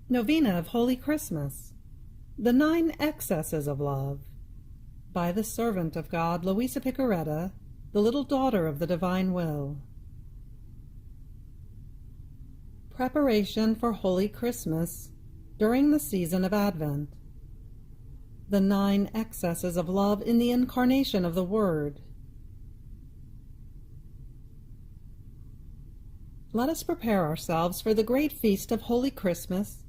Novena of Holy Christmas, the 9 Excesses of Love, by the servant of God, Luisa Picaretta, the little daughter of the Divine Will. Preparation for Holy Christmas during the season of Advent. The 9 Excesses of Love in the Incarnation of the Word. Let us prepare ourselves for the great feast of Holy Christmas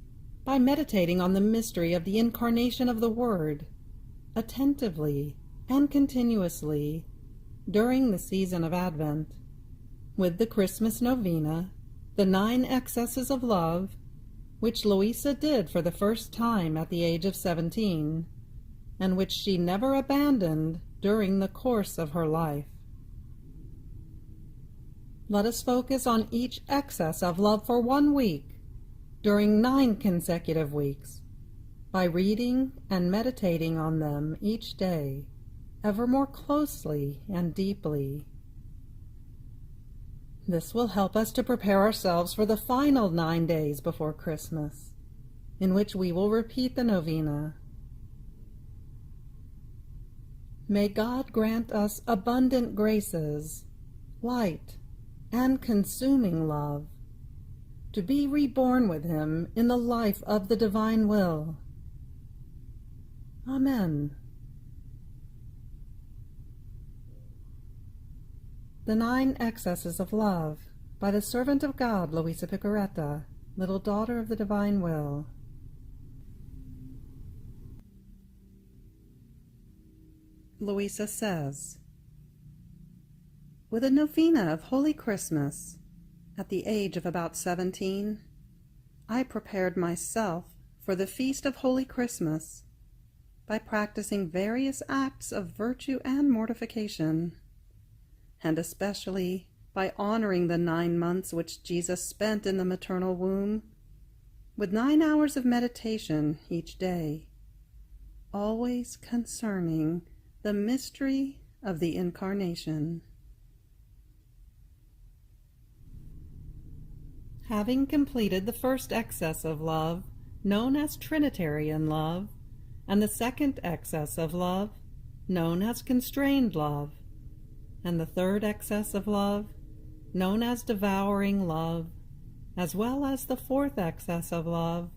by meditating on the mystery of the Incarnation of the Word, attentively and continuously during the season of Advent, with the Christmas Novena, the 9 Excesses of Love, which Luisa did for the first time at the age of 17, and which she never abandoned during the course of her life. Let us focus on each excess of love for 1 week, during 9 consecutive weeks, by reading and meditating on them each day, ever more closely and deeply. This will help us to prepare ourselves for the final 9 days before Christmas, in which we will repeat the novena. May God grant us abundant graces, light, and consuming love, to be reborn with Him in the life of the Divine Will. Amen. The 9 Excesses of Love, by the servant of God, Luisa Picaretta, little daughter of the Divine Will. Luisa says, with a novena of Holy Christmas, at the age of about 17, I prepared myself for the feast of Holy Christmas by practicing various acts of virtue and mortification, and especially by honoring the 9 months which Jesus spent in the maternal womb, with 9 hours of meditation each day, always concerning the mystery of the Incarnation. Having completed the first excess of love, known as Trinitarian love, and the second excess of love, known as constrained love, and the third excess of love, known as devouring love, as well as the fourth excess of love,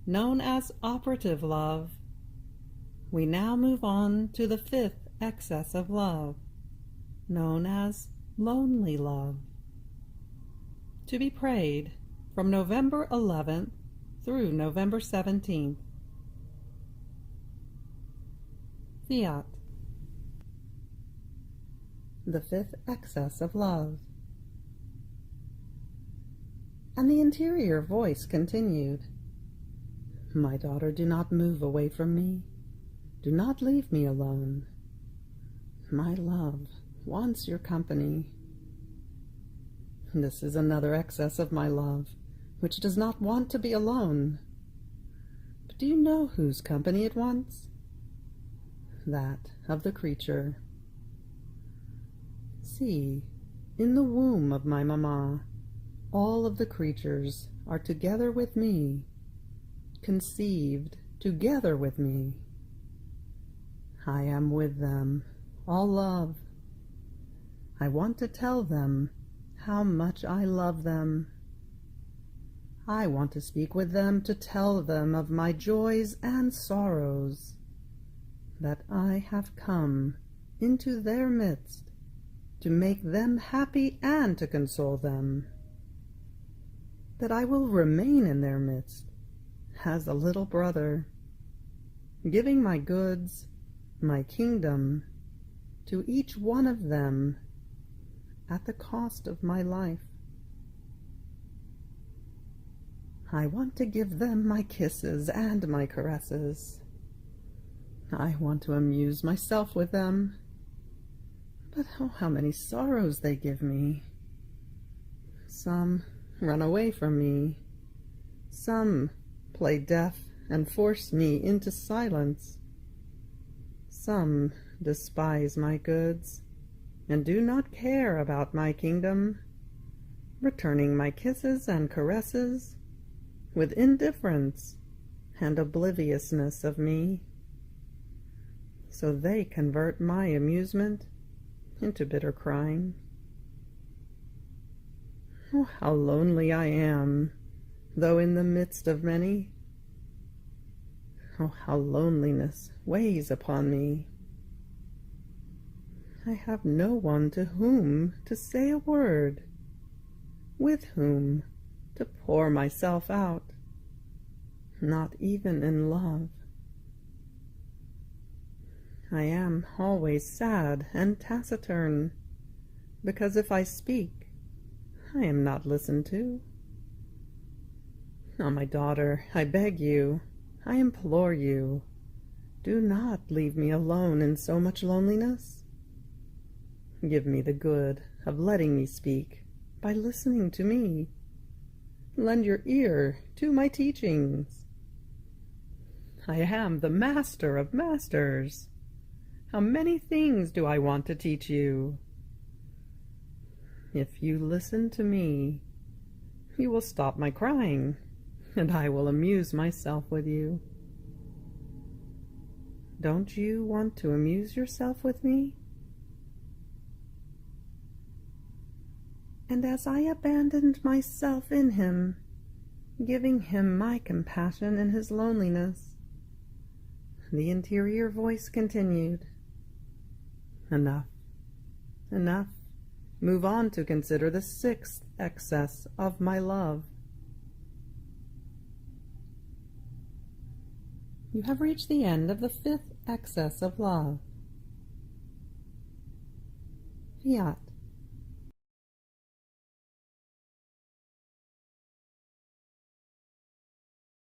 known as operative love, we now move on to the 5th excess of love, known as lonely love, to be prayed from November 11th through November 17th. Fiat. The 5th excess of love. And the interior voice continued, my daughter, do not move away from me. Do not leave me alone. My love wants your company. This is another excess of my love, which does not want to be alone. But do you know whose company it wants? That of the creature. See, in the womb of my mamma, all of the creatures are together with me, conceived together with me. I am with them, all love. I want to tell them how much I love them. I want to speak with them to tell them of my joys and sorrows, that I have come into their midst to make them happy and to console them, that I will remain in their midst as a little brother, giving my goods, my kingdom, to each one of them at the cost of my life. I want to give them my kisses and my caresses. I want to amuse myself with them. But oh, how many sorrows they give me. Some run away from me. Some play deaf and force me into silence. Some despise my goods and do not care about my kingdom, returning my kisses and caresses with indifference and obliviousness of me. So they convert my amusement into bitter crying. Oh, how lonely I am, though in the midst of many. Oh, how loneliness weighs upon me. I have no one to whom to say a word, with whom to pour myself out, not even in love. I am always sad and taciturn, because if I speak, I am not listened to. Oh, my daughter, I beg you, I implore you, do not leave me alone in so much loneliness. Give me the good of letting me speak by listening to me. Lend your ear to my teachings. I am the master of masters. How many things do I want to teach you? If you listen to me, you will stop my crying, and I will amuse myself with you. Don't you want to amuse yourself with me? And as I abandoned myself in him, giving him my compassion in his loneliness, the interior voice continued, Enough, enough. Move on to consider the sixth excess of my love. You have reached the end of the fifth excess of love. Fiat.